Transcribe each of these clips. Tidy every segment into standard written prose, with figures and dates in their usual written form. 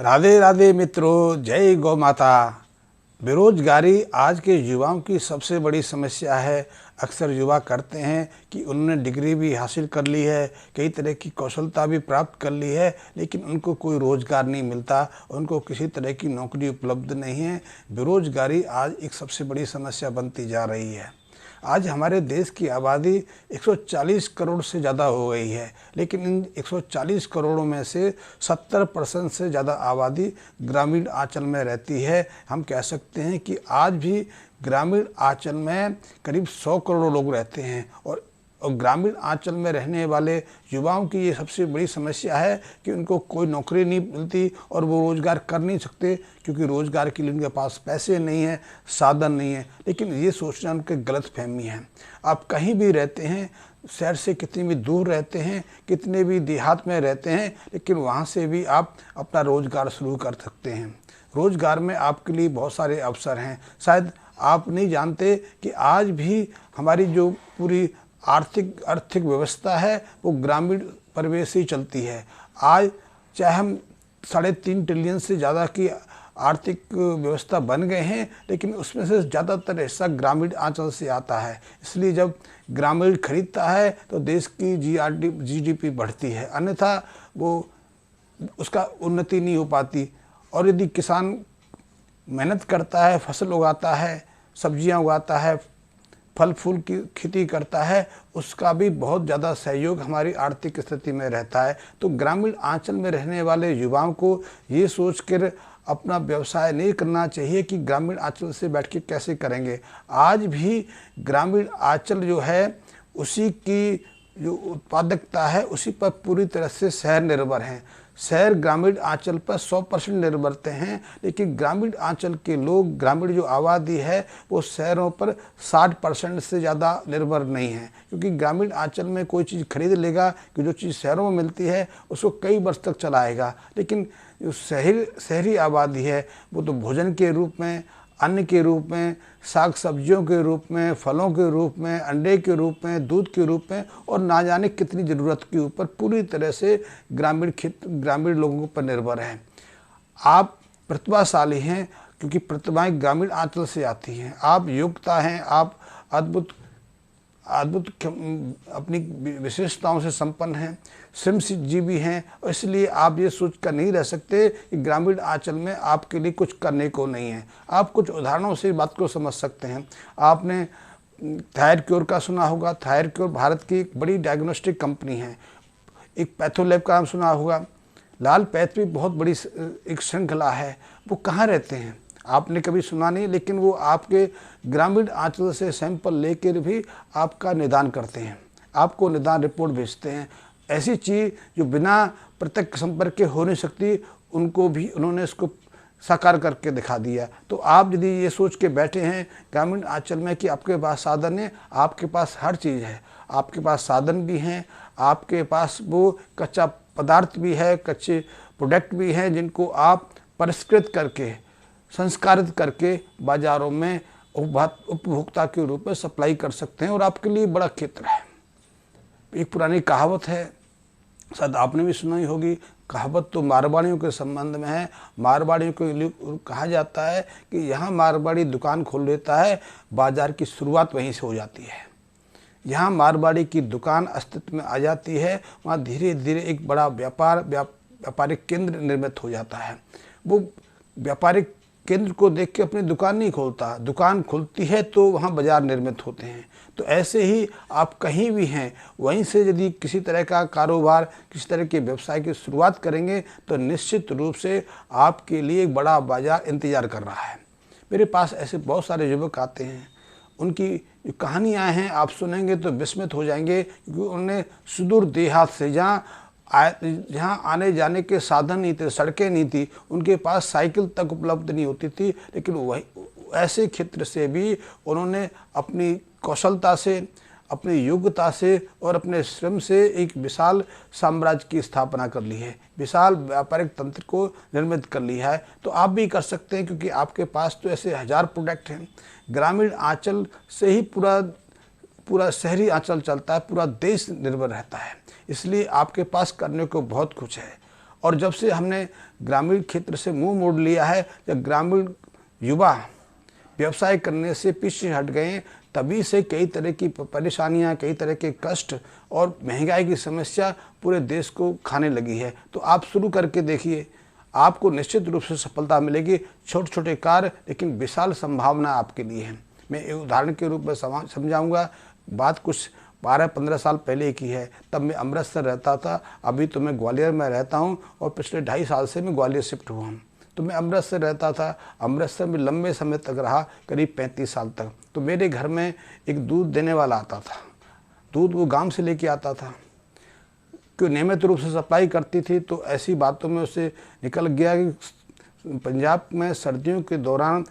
राधे राधे मित्रों, जय गौ माता। बेरोजगारी आज के युवाओं की सबसे बड़ी समस्या है। अक्सर युवा करते हैं कि उन्होंने डिग्री भी हासिल कर ली है, कई तरह की कौशलता भी प्राप्त कर ली है, लेकिन उनको कोई रोज़गार नहीं मिलता, उनको किसी तरह की नौकरी उपलब्ध नहीं है। बेरोजगारी आज एक सबसे बड़ी समस्या बनती जा रही है। आज हमारे देश की आबादी 140 करोड़ से ज़्यादा हो गई है, लेकिन इन 140 करोड़ों में से 70% से ज़्यादा आबादी ग्रामीण आंचल में रहती है। हम कह सकते हैं कि आज भी ग्रामीण आंचल में करीब 100 करोड़ लोग रहते हैं और ग्रामीण आंचल में रहने वाले युवाओं की ये सबसे बड़ी समस्या है कि उनको कोई नौकरी नहीं मिलती और वो रोज़गार कर नहीं सकते, क्योंकि रोज़गार के लिए उनके पास पैसे नहीं है, साधन नहीं है। लेकिन ये सोचना उनकी गलत फहमी है। आप कहीं भी रहते हैं, शहर से कितनी भी दूर रहते हैं, कितने भी देहात में रहते हैं, लेकिन वहाँ से भी आप अपना रोज़गार शुरू कर सकते हैं। रोज़गार में आपके लिए बहुत सारे अवसर हैं। शायद आप नहीं जानते कि आज भी हमारी जो पूरी आर्थिक व्यवस्था है वो ग्रामीण परिवेश से ही चलती है। आज चाहे हम 3.5 ट्रिलियन से ज़्यादा की आर्थिक व्यवस्था बन गए हैं, लेकिन उसमें से ज़्यादातर हिस्सा ग्रामीण आंचल से आता है। इसलिए जब ग्रामीण खरीदता है तो देश की जीडीपी बढ़ती है, अन्यथा वो उसका उन्नति नहीं हो पाती। और यदि किसान मेहनत करता है, फसल उगाता है, सब्जियां उगाता है, फल फूल की खेती करता है, उसका भी बहुत ज़्यादा सहयोग हमारी आर्थिक स्थिति में रहता है। तो ग्रामीण आंचल में रहने वाले युवाओं को ये सोचकर अपना व्यवसाय नहीं करना चाहिए कि ग्रामीण आंचल से बैठ के कैसे करेंगे। आज भी ग्रामीण आंचल जो है उसी की जो उत्पादकता है उसी पर पूरी तरह से शहर निर्भर हैं। शहर ग्रामीण आंचल पर 100% निर्भरते हैं, लेकिन ग्रामीण आंचल के लोग, ग्रामीण जो आबादी है वो शहरों पर 60% से ज़्यादा निर्भर नहीं है। क्योंकि ग्रामीण आंचल में कोई चीज़ खरीद लेगा कि जो चीज़ शहरों में मिलती है उसको कई वर्ष तक चलाएगा, लेकिन जो शहरी आबादी है वो तो भोजन के रूप में, अन्न के रूप में, साग सब्जियों के रूप में, फलों के रूप में, अंडे के रूप में, दूध के रूप में और ना जाने कितनी ज़रूरत के ऊपर पूरी तरह से ग्रामीण लोगों पर निर्भर है। आप प्रतिभाशाली हैं क्योंकि प्रतिभाएं ग्रामीण आंचल से आती हैं। आप योग्यता हैं, आप अद्भुत अपनी विशेषताओं से संपन्न हैं, श्रमजीवी हैं, और इसलिए आप ये सोच कर नहीं रह सकते कि ग्रामीण आंचल में आपके लिए कुछ करने को नहीं है। आप कुछ उदाहरणों से बात को समझ सकते हैं। आपने थायरक्योर का सुना होगा। थायरक्योर भारत की एक बड़ी डायग्नोस्टिक कंपनी है। एक पैथोलैब का नाम सुना होगा। लाल पैथ भी बहुत बड़ी एक श्रृंखला है। वो कहाँ रहते हैं आपने कभी सुना नहीं, लेकिन वो आपके ग्रामीण आंचल से सैंपल लेकर भी आपका निदान करते हैं, आपको निदान रिपोर्ट भेजते हैं। ऐसी चीज़ जो बिना प्रत्यक्ष संपर्क के हो नहीं सकती, उनको भी उन्होंने इसको साकार करके दिखा दिया। तो आप यदि ये सोच के बैठे हैं ग्रामीण आंचल में कि आपके पास साधन है, आपके पास हर चीज़ है, आपके पास साधन भी हैं, आपके पास वो कच्चा पदार्थ भी है, कच्चे प्रोडक्ट भी हैं जिनको आप परिष्कृत करके, संस्कारित करके बाज़ारों में उपभोक्ता के रूप में सप्लाई कर सकते हैं और आपके लिए बड़ा क्षेत्र है। एक पुरानी कहावत है, शायद आपने भी सुनी होगी। कहावत तो मारवाड़ियों के संबंध में है। मारवाड़ियों के लिए कहा जाता है कि यहाँ मारवाड़ी दुकान खोल लेता है, बाजार की शुरुआत वहीं से हो जाती है। यहाँ मारवाड़ी की दुकान अस्तित्व में आ जाती है, वहाँ धीरे धीरे एक बड़ा व्यापारिक केंद्र निर्मित हो जाता है। वो व्यापारिक केंद्र को देख के अपनी दुकान नहीं खोलता, दुकान खुलती है तो वहाँ बाजार निर्मित होते हैं। तो ऐसे ही आप कहीं भी हैं, वहीं से यदि किसी तरह का कारोबार, किसी तरह के व्यवसाय की शुरुआत करेंगे तो निश्चित रूप से आपके लिए एक बड़ा बाजार इंतज़ार कर रहा है। मेरे पास ऐसे बहुत सारे युवक आते हैं, उनकी जो कहानियाँ हैं आप सुनेंगे तो विस्मित हो जाएंगे, क्योंकि उन्होंने सुदूर देहात से जहाँ आने जाने के साधन नहीं थे, सड़कें नहीं थी, उनके पास साइकिल तक उपलब्ध नहीं होती थी, लेकिन वही ऐसे क्षेत्र से भी उन्होंने अपनी कौशलता से, अपनी योग्यता से और अपने श्रम से एक विशाल साम्राज्य की स्थापना कर ली है, विशाल व्यापारिक तंत्र को निर्मित कर लिया है। तो आप भी कर सकते हैं, क्योंकि आपके पास तो ऐसे 1000 प्रोडक्ट हैं। ग्रामीण आंचल से ही पूरा शहरी आंचल चलता है, पूरा देश निर्भर रहता है। इसलिए आपके पास करने को बहुत कुछ है। और जब से हमने ग्रामीण क्षेत्र से मुंह मोड़ लिया है, जब ग्रामीण युवा व्यवसाय करने से पीछे हट गए हैं, तभी से कई तरह की परेशानियां, कई तरह के कष्ट और महंगाई की समस्या पूरे देश को खाने लगी है। तो आप शुरू करके देखिए, आपको निश्चित रूप से सफलता मिलेगी। छोटे छोटे कार्य लेकिन विशाल संभावना आपके लिए है। मैं एक उदाहरण के रूप में समझाऊंगा। बात कुछ 12-15 साल पहले की है। तब मैं अमृतसर रहता था, अभी तो मैं ग्वालियर में रहता हूँ और पिछले 2.5 साल से मैं ग्वालियर शिफ्ट हुआ हूँ। तो मैं अमृतसर रहता था, अमृतसर में लंबे समय तक रहा, करीब 35 साल तक। तो मेरे घर में एक दूध देने वाला आता था, दूध वो गांव से लेके आता था, क्यों नियमित रूप से सप्लाई करती थी। तो ऐसी बातों में उससे निकल गया कि पंजाब में सर्दियों के दौरान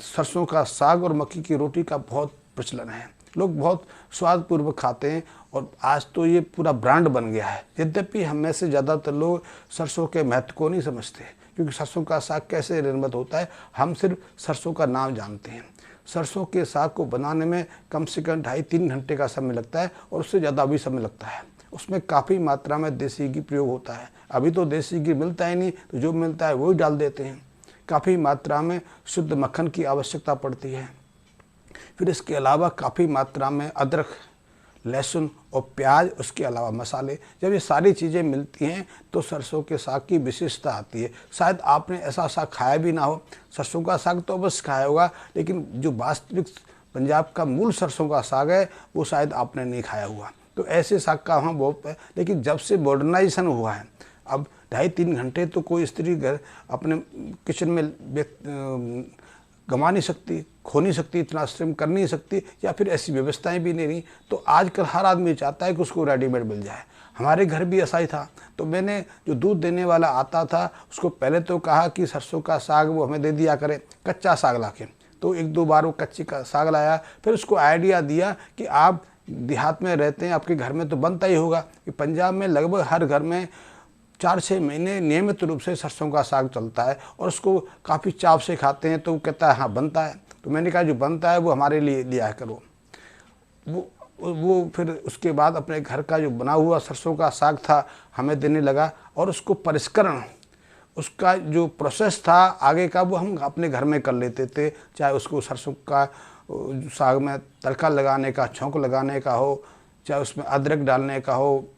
सरसों का साग और मक्की की रोटी का बहुत प्रचलन है, लोग बहुत स्वादपूर्वक खाते हैं और आज तो ये पूरा ब्रांड बन गया है। यद्यपि हम में से ज़्यादातर लोग सरसों के महत्व को नहीं समझते, क्योंकि सरसों का साग कैसे निर्मित होता है हम सिर्फ सरसों का नाम जानते हैं। सरसों के साग को बनाने में कम से कम 2.5-3 घंटे का समय लगता है और उससे ज़्यादा भी समय लगता है। उसमें काफ़ी मात्रा में देसी घी प्रयोग होता है। अभी तो देसी घी मिलता ही नहीं, तो जो मिलता है वही डाल देते हैं। काफ़ी मात्रा में शुद्ध मक्खन की आवश्यकता पड़ती है। फिर इसके अलावा काफ़ी मात्रा में अदरक, लहसुन और प्याज, उसके अलावा मसाले, जब ये सारी चीज़ें मिलती हैं तो सरसों के साग की विशेषता आती है। शायद आपने ऐसा साग खाया भी ना हो, सरसों का साग तो अवश्य खाया होगा, लेकिन जो वास्तविक पंजाब का मूल सरसों का साग है वो शायद आपने नहीं खाया हुआ। तो ऐसे साग का वहाँ बहुत है। लेकिन जब से मॉडर्नाइजेशन हुआ है, अब 2.5-3 घंटे तो कोई स्त्री घर अपने किचन में गंवा नहीं सकती, खो नहीं सकती, इतना श्रम कर नहीं सकती, या फिर ऐसी व्यवस्थाएं भी नहीं रही। तो आजकल हर आदमी चाहता है कि उसको रेडीमेड मिल जाए। हमारे घर भी ऐसा ही था। तो मैंने जो दूध देने वाला आता था उसको पहले तो कहा कि सरसों का साग वो हमें दे दिया करे, कच्चा साग ला के। तो 1-2 बार वो कच्ची का साग लाया। फिर उसको आइडिया दिया कि आप देहात में रहते हैं, आपके घर में तो बनता ही होगा, कि पंजाब में लगभग हर घर में 4-6 महीने नियमित रूप से सरसों का साग चलता है और उसको काफ़ी चाव से खाते हैं। तो वो कहता है हाँ बनता है। तो मैंने कहा जो बनता है वो हमारे लिए लिया करो। वो फिर उसके बाद अपने घर का जो बना हुआ सरसों का साग था हमें देने लगा, और उसको परिष्करण, उसका जो प्रोसेस था आगे का, वो हम अपने घर में कर लेते थे। चाहे उसको सरसों का साग में तड़का लगाने का, छौंक लगाने का हो, चाहे उसमें अदरक डालने का हो,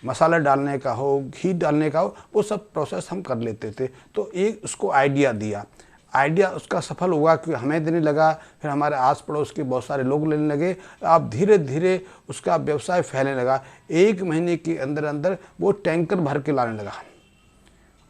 मसाला डालने का हो, घी डालने का हो, वो सब प्रोसेस हम कर लेते थे। तो एक उसको आइडिया दिया, आइडिया उसका सफल हुआ कि हमें देने लगा। फिर हमारे आस पड़ोस के बहुत सारे लोग लेने लगे। अब धीरे धीरे उसका व्यवसाय फैलने लगा। 1 महीने के अंदर अंदर वो टैंकर भर के लाने लगा,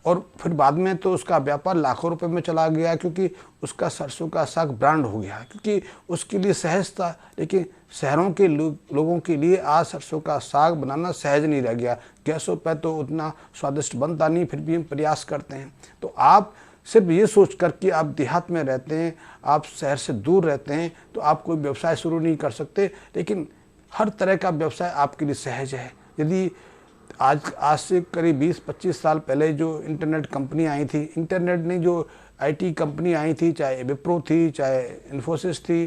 और फिर बाद में तो उसका व्यापार लाखों रुपए में चला गया, क्योंकि उसका सरसों का साग ब्रांड हो गया, क्योंकि उसके लिए सहज था। लेकिन शहरों के लोगों के लिए आज सरसों का साग बनाना सहज नहीं रह गया। गैसों पर तो उतना स्वादिष्ट बनता नहीं, फिर भी हम प्रयास करते हैं। तो आप सिर्फ ये सोच कर कि आप देहात में रहते हैं, आप शहर से दूर रहते हैं, तो आप कोई व्यवसाय शुरू नहीं कर सकते। लेकिन हर तरह का व्यवसाय आपके लिए सहज है। यदि आज से करीब 20-25 साल पहले जो इंटरनेट कंपनी आई थी, इंटरनेट नहीं, जो आईटी कंपनी आई थी, चाहे विप्रो थी, चाहे इन्फोसिस थी,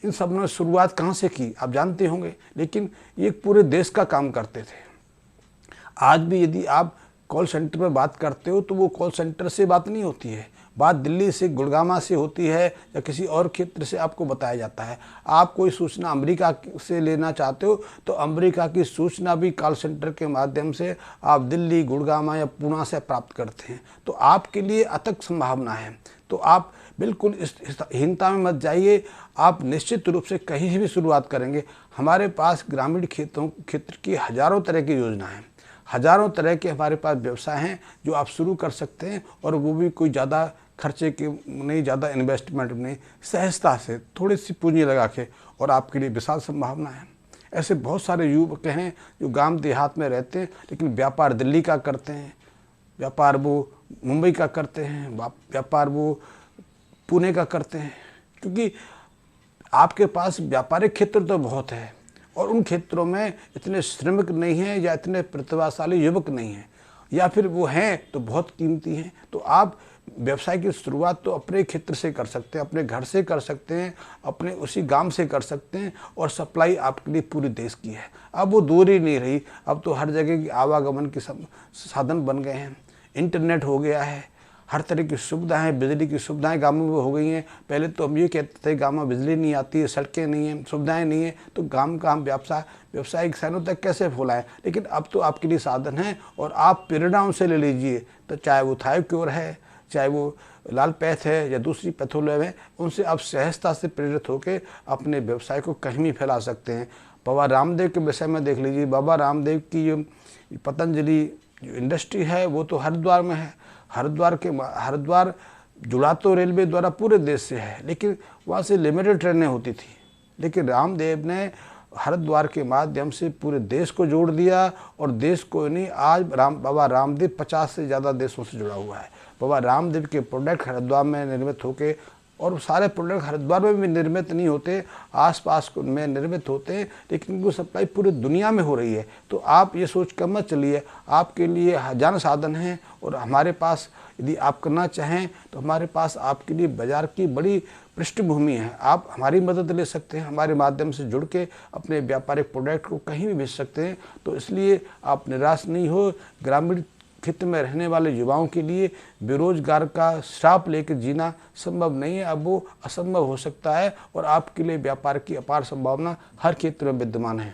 इन सब ने शुरुआत कहाँ से की आप जानते होंगे। लेकिन ये पूरे देश का काम करते थे। आज भी यदि आप कॉल सेंटर पर बात करते हो तो वो कॉल सेंटर से बात नहीं होती है, बात दिल्ली से, गुड़गामा से होती है, या किसी और क्षेत्र से आपको बताया जाता है। आप कोई सूचना अमेरिका से लेना चाहते हो तो अमेरिका की सूचना भी कॉल सेंटर के माध्यम से आप दिल्ली, गुड़गामा या पुणे से प्राप्त करते हैं। तो आपके लिए अथक संभावना है। तो आप बिल्कुल इस हीनता में मत जाइए। आप निश्चित रूप से कहीं भी शुरुआत करेंगे। हमारे पास ग्रामीण क्षेत्र की हज़ारों तरह की योजनाएँ हैं, हज़ारों तरह के हमारे पास व्यवसाय हैं जो आप शुरू कर सकते हैं, और वो भी कोई ज़्यादा खर्चे के नहीं, ज़्यादा इन्वेस्टमेंट नहीं, सहजता से थोड़ी सी पूंजी लगा के, और आपके लिए विशाल संभावना है। ऐसे बहुत सारे युवक हैं जो गांव देहात में रहते हैं, लेकिन व्यापार दिल्ली का करते हैं, व्यापार वो मुंबई का करते हैं, व्यापार वो पुणे का करते हैं, क्योंकि आपके पास व्यापारिक क्षेत्र तो बहुत है और उन क्षेत्रों में इतने श्रमिक नहीं हैं या इतने प्रतिभाशाली युवक नहीं हैं, या फिर वो हैं तो बहुत कीमती हैं। तो आप व्यवसाय की शुरुआत तो अपने क्षेत्र से कर सकते हैं, अपने घर से कर सकते हैं, अपने उसी गांव से कर सकते हैं, और सप्लाई आपके लिए पूरे देश की है। अब वो दूरी नहीं रही, अब तो हर जगह की आवागमन के साधन बन गए हैं। इंटरनेट हो गया है, हर तरह की सुविधाएं, बिजली की सुविधाएं गांवों में हो गई हैं। पहले तो हम ये कहते थे गांव में बिजली नहीं आती है, सड़कें नहीं हैं, सुविधाएं नहीं हैं, तो गांव का हम व्यावसायिक स्थानों तक कैसे फैलाएं। लेकिन अब तो आपके लिए साधन है और आप प्रेरणा उनसे ले लीजिए, तो चाहे वो थाईक्योर है, चाहे वो लाल पैथ है या दूसरी पैथोलॉजी है, उनसे आप सहजता से प्रेरित होकर अपने व्यवसाय को कहीं भी फैला सकते हैं। बाबा रामदेव के विषय में देख लीजिए, बाबा रामदेव की जो पतंजलि जो इंडस्ट्री है वो तो हरिद्वार में है। हरिद्वार जुड़ा तो रेलवे द्वारा पूरे देश से है, लेकिन वहाँ से लिमिटेड ट्रेनें होती थी। लेकिन रामदेव ने हरिद्वार के माध्यम से पूरे देश को जोड़ दिया, और देश को नहीं, आज बाबा रामदेव 50 से ज़्यादा देशों से जुड़ा हुआ है। बाबा रामदेव के प्रोडक्ट हरिद्वार में निर्मित होके, और सारे प्रोडक्ट हरिद्वार में भी निर्मित नहीं होते, आसपास में निर्मित होते हैं, लेकिन उनको सप्लाई पूरी दुनिया में हो रही है। तो आप ये सोच कर मत चलिए, आपके लिए हजारों साधन हैं, और हमारे पास यदि आप करना चाहें तो हमारे पास आपके लिए बाज़ार की बड़ी पृष्ठभूमि है। आप हमारी मदद ले सकते हैं, हमारे माध्यम से जुड़ के अपने व्यापारिक प्रोडक्ट को कहीं भी बेच सकते हैं। तो इसलिए आप निराश नहीं हो। ग्रामीण क्षेत्र में रहने वाले युवाओं के लिए बेरोजगार का श्राप लेकर जीना संभव नहीं है, अब वो असंभव हो सकता है, और आपके लिए व्यापार की अपार संभावना हर क्षेत्र में विद्यमान है।